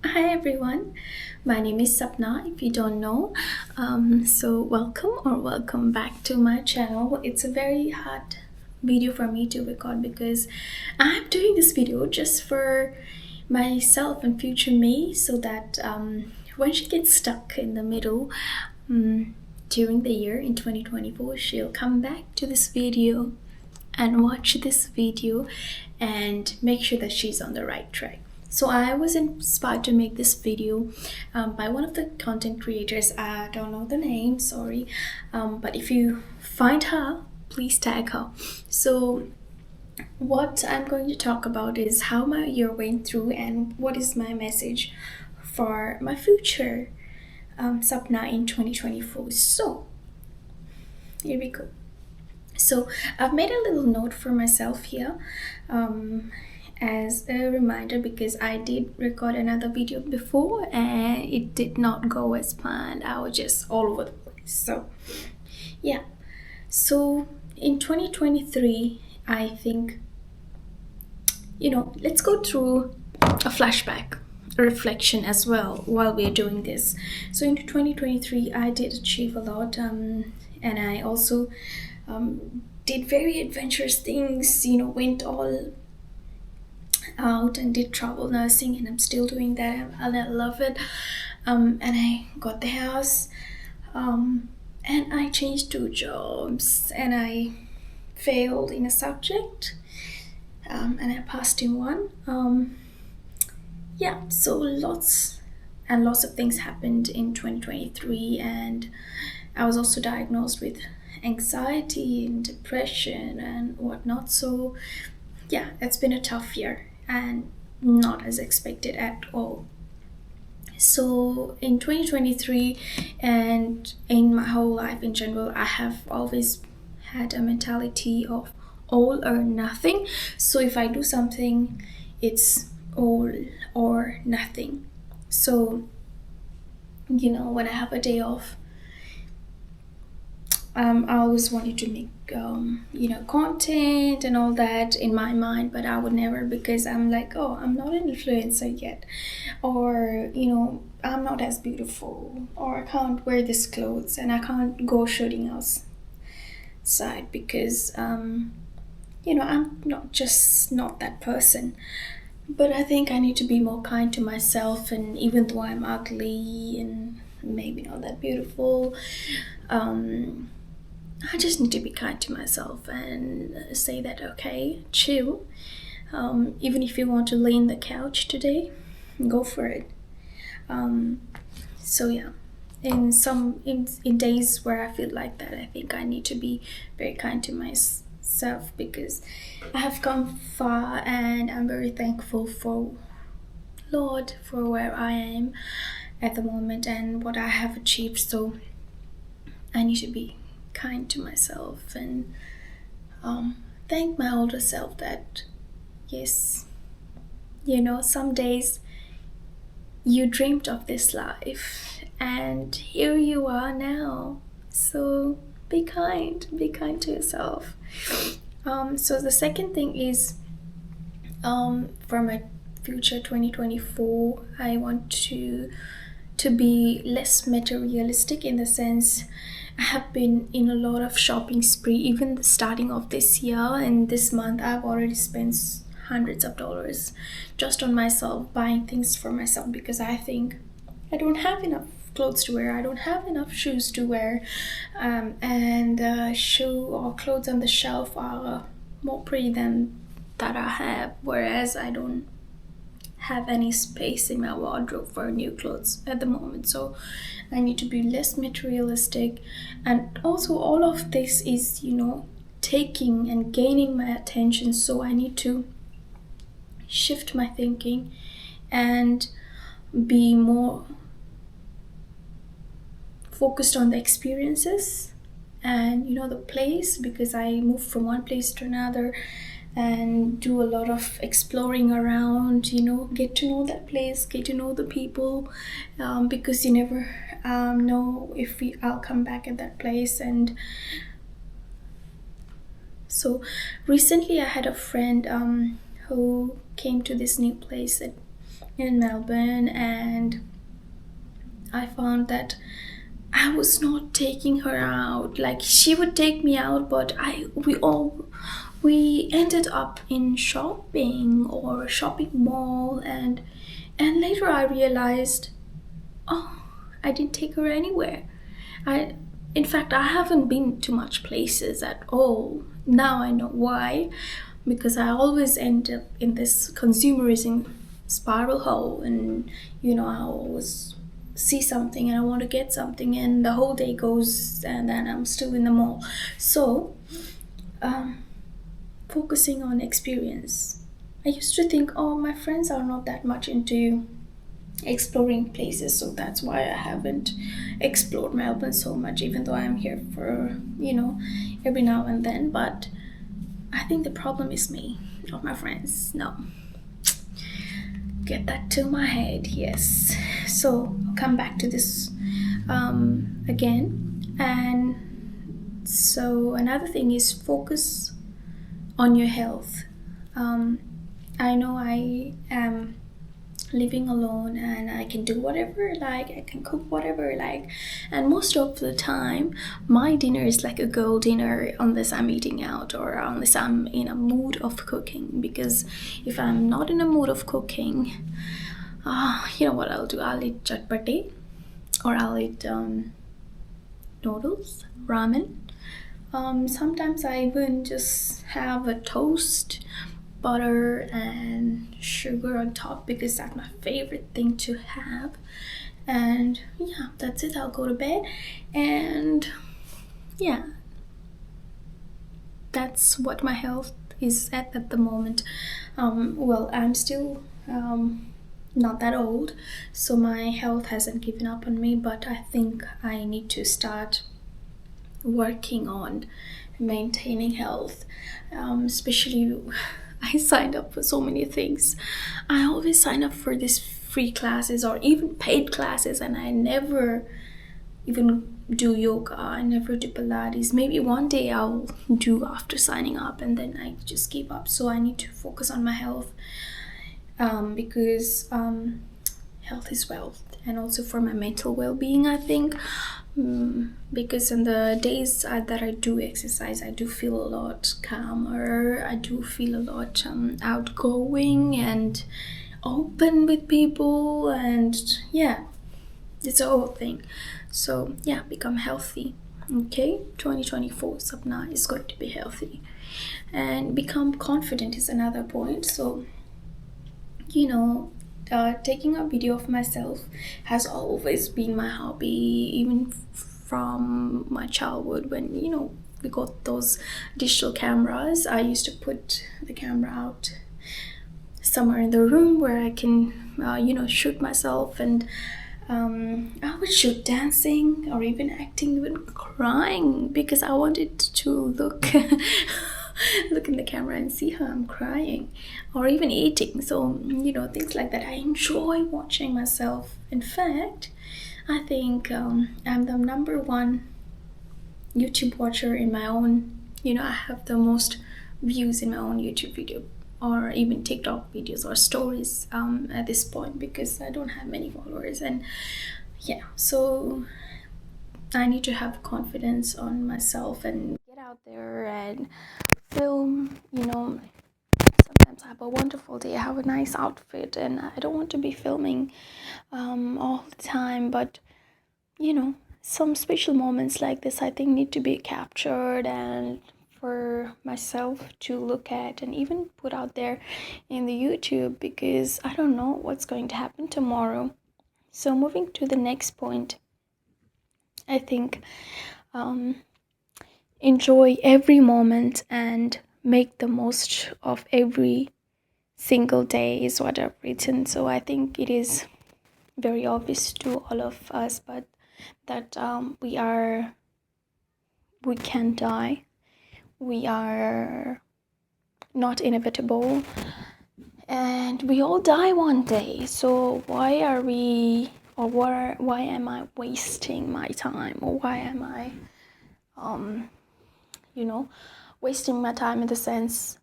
Hi everyone, my name is Sapna if you don't know. So welcome back to my channel. It's a very hard video for me to record because I'm doing this video just for myself and future me so that when she gets stuck in the middle during the year in 2024, she'll come back to this video and watch this video and make sure that she's on the right track. So I was inspired to make this video by one of the content creators. I don't know the name, sorry, but if you find her, please tag her. So what I'm going to talk about is how my year went through and what is my message for my future Sapna in 2024. So here we go. So I've made a little note for myself here as a reminder because I did record another video before and it did not go as planned. I was just all over the place. So yeah. So in 2023, I think, let's go through a flashback, a reflection as well while we're doing this. So in 2023, I did achieve a lot and I also did very adventurous things, went all out and did travel nursing, and I'm still doing that and I love it. And I got the house, and I changed 2 jobs, and I failed in a subject, and I passed in one. Yeah, so lots and lots of things happened in 2023, and I was also diagnosed with anxiety and depression and whatnot. So yeah, it's been a tough year and not as expected at all. So in 2023 and in my whole life in general, I have always had a mentality of all or nothing. So if I do something, it's all or nothing. So when I have a day off, I always wanted to make content and all that in my mind, but I would never, because I'm like, oh, I'm not an influencer yet, or I'm not as beautiful, or I can't wear this clothes and I can't go shooting outside because I'm not that person. But I think I need to be more kind to myself, and even though I'm ugly and maybe not that beautiful, I just need to be kind to myself and say that, okay, chill. Even if you want to lay in the couch today, go for it. So yeah, in days where I feel like that, I think I need to be very kind to myself because I have come far and I'm very thankful for Lord for where I am at the moment and what I have achieved. So I need to be kind to myself and thank my older self that yes, some days you dreamed of this life and here you are now. So be kind to yourself. So the second thing is, for my future 2024, I want to be less materialistic, in the sense I have been in a lot of shopping spree, even the starting of this year, and this month I've already spent hundreds of dollars just on myself, buying things for myself, because I think I don't have enough clothes to wear, I don't have enough shoes to wear, and shoe or clothes on the shelf are more pretty than that I have, whereas I don't have any space in my wardrobe for new clothes at the moment. So I need to be less materialistic, and also all of this is taking and gaining my attention, so I need to shift my thinking and be more focused on the experiences and the place, because I move from one place to another and do a lot of exploring around, get to know that place, get to know the people, because you never know if I'll come back at that place. And so recently I had a friend who came to this new place that in Melbourne, and I found that I was not taking her out. Like, she would take me out, but we ended up in shopping or shopping mall, and later I realized, oh, I didn't take her anywhere. I In fact, I haven't been to much places at all. Now I know why. Because I always end up in this consumerism spiral hole, and I always see something and I want to get something, and the whole day goes and then I'm still in the mall. So focusing on experience. I used to think, oh, my friends are not that much into exploring places, so that's why I haven't explored Melbourne so much, even though I'm here for every now and then. But I think the problem is me, not my friends. No, get that to my head. Yes. So I'll come back to this again. And so another thing is focus on your health. I know I am living alone and I can do whatever I like, I can cook whatever I like, and most of the time my dinner is like a girl dinner unless I'm eating out or unless I'm in a mood of cooking. Because if I'm not in a mood of cooking, you know what I'll do? I'll eat chatpati, or I'll eat noodles, ramen. Sometimes I even just have a toast, butter and sugar on top, because that's my favorite thing to have. And yeah, that's it. I'll go to bed, and yeah, that's what my health is at the moment. Well, I'm still not that old, so my health hasn't given up on me, but I think I need to start working on maintaining health, especially I signed up for so many things. I always sign up for these free classes or even paid classes, and I never even do yoga. I never do Pilates. Maybe one day I'll do after signing up, and then I just give up. So I need to focus on my health, because health is wealth, and also for my mental well-being, I think. Because on the days that I do exercise, I do feel a lot calmer. I do feel a lot outgoing and open with people, and yeah, it's a whole thing. So yeah, become healthy. Okay, 2024 Sapna is going to be healthy, and become confident is another point. So taking a video of myself has always been my hobby, even from my childhood. When we got those digital cameras, I used to put the camera out somewhere in the room where I can shoot myself, and I would shoot dancing or even acting, even crying, because I wanted to look look in the camera and see how I'm crying, or even eating. So things like that. I enjoy watching myself. In fact, I think I'm the number one YouTube watcher in my own. I have the most views in my own YouTube video, or even TikTok videos or stories at this point, because I don't have many followers. And yeah, so I need to have confidence on myself and get out there and film. Sometimes I have a wonderful day, I have a nice outfit, and I don't want to be filming all the time. But some special moments like this, I think, need to be captured, and for myself to look at and even put out there in the YouTube, because I don't know what's going to happen tomorrow. So moving to the next point, I think enjoy every moment and make the most of every single day is what I've written. So I think it is very obvious to all of us, but that we can die. We are not inevitable, and we all die one day. So why am I wasting my time, or why am I wasting my time, in the sense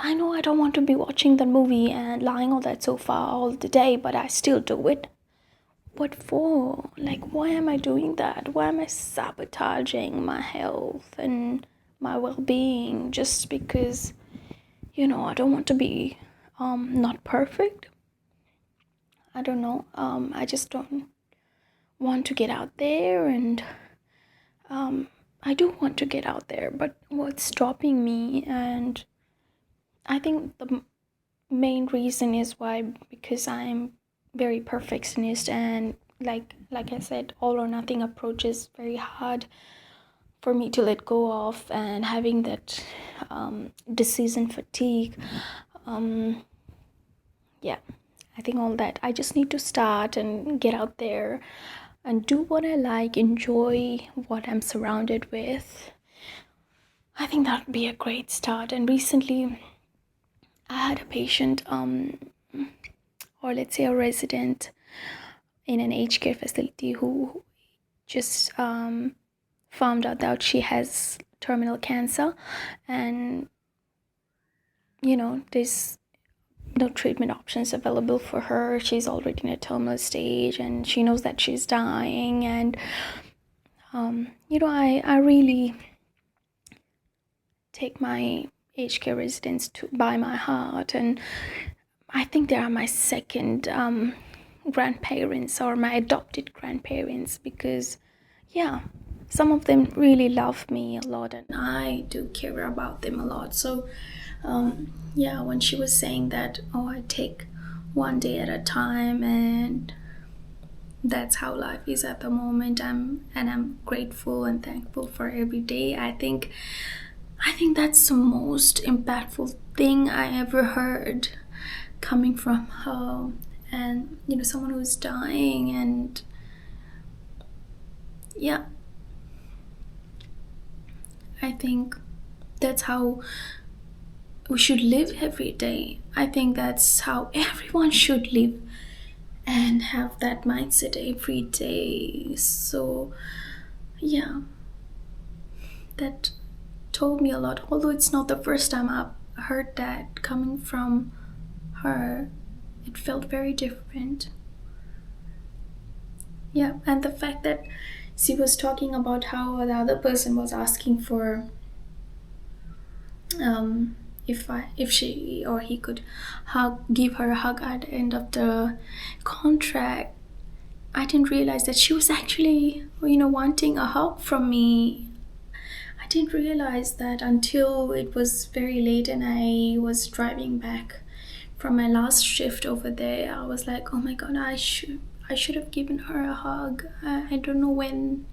I know I don't want to be watching the movie and lying on that sofa all the day, but I still do it. What for? Like, why am I doing that? Why am I sabotaging my health and my well-being just because, I don't want to be not perfect? I don't know. I just don't want to get out there, and I do want to get out there, but what's stopping me? And I think the main reason is why, because I'm very perfectionist, and like I said, all or nothing approach is very hard for me to let go of, and having that decision fatigue. Yeah, I think all that. I just need to start and get out there and do what I like, enjoy what I'm surrounded with. I think that would be a great start. And recently, I had a patient, or let's say a resident in an aged care facility, who just found out that she has terminal cancer, and there's no treatment options available for her. She's already in a terminal stage, and she knows that she's dying. And I really take my aged care residents by my heart, and I think they are my second grandparents, or my adopted grandparents, because some of them really love me a lot, and I do care about them a lot. So when she was saying that, I take one day at a time, and that's how life is at the moment, I'm grateful and thankful for every day. I think that's the most impactful thing I ever heard coming from her. And someone who's dying, and I think that's how we should live every day. I think that's how everyone should live and have that mindset every day. So that told me a lot, although it's not the first time I've heard that coming from her. It felt very different. And the fact that she was talking about how the other person was asking for if she or he could give her a hug at the end of the contract. I didn't realize that she was actually wanting a hug from me. I didn't realize that until it was very late and I was driving back from my last shift over there. I was like, oh my god, I should have given her a hug. I don't know when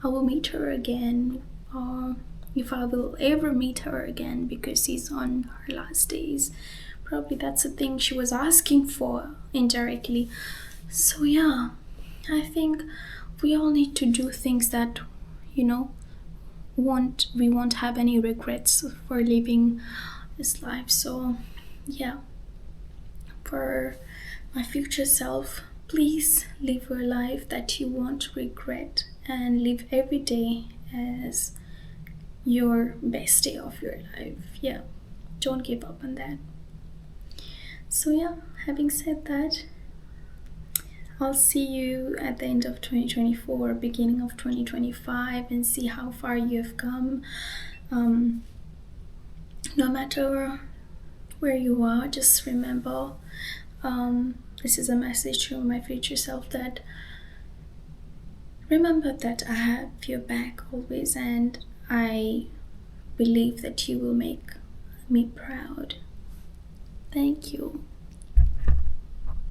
I will meet her again, or if I will ever meet her again, because she's on her last days. Probably that's the thing she was asking for indirectly. So I think we all need to do things that we won't have any regrets for living this life. So for my future self, please live your life that you won't regret, and live every day as your best day of your life. Don't give up on that. So having said that, I'll see you at the end of 2024, beginning of 2025, and see how far you have come. No matter where you are, just remember, this is a message to my future self, that remember that I have your back always, and I believe that you will make me proud. Thank you.